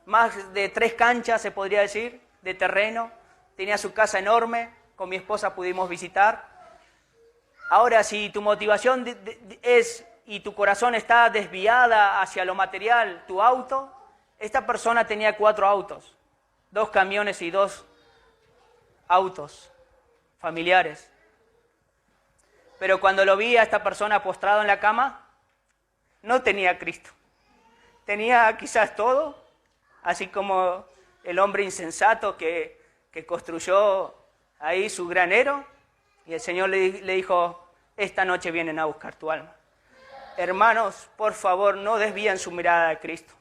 más de 3 canchas se podría decir, de terreno, tenía su casa enorme, con mi esposa pudimos visitar. Ahora, si tu motivación y tu corazón está desviada hacia lo material, tu auto, esta persona tenía 4 autos, 2 camiones y 2 autos familiares. Pero cuando lo vi a esta persona postrado en la cama, no tenía a Cristo. Tenía quizás todo, así como el hombre insensato que construyó ahí su granero, y el Señor le dijo, esta noche vienen a buscar tu alma. Hermanos, por favor, no desvíen su mirada de Cristo.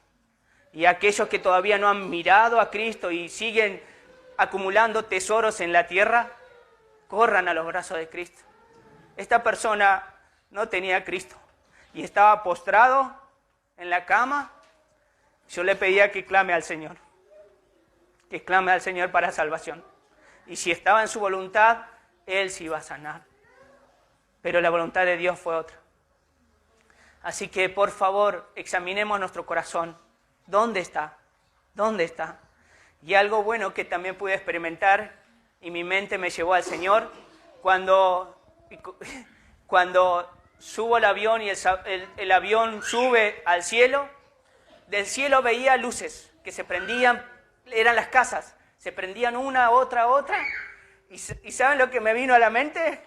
Y aquellos que todavía no han mirado a Cristo y siguen acumulando tesoros en la tierra, corran a los brazos de Cristo. Esta persona no tenía a Cristo y estaba postrado en la cama. Yo le pedía que clame al Señor para salvación. Y si estaba en su voluntad, Él se iba a sanar. Pero la voluntad de Dios fue otra. Así que, por favor, examinemos nuestro corazón. ¿Dónde está? ¿Dónde está? Y algo bueno que también pude experimentar, y mi mente me llevó al Señor, cuando subo al avión y el avión sube al cielo, del cielo veía luces que se prendían, eran las casas, se prendían una, otra, y ¿saben lo que me vino a la mente?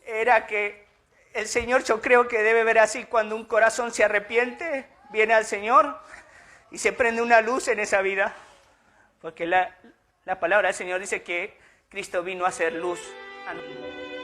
Era que el Señor, yo creo que debe ver así cuando un corazón se arrepiente, viene al Señor y se prende una luz en esa vida. Porque la palabra del Señor dice que Cristo vino a hacer luz a nosotros.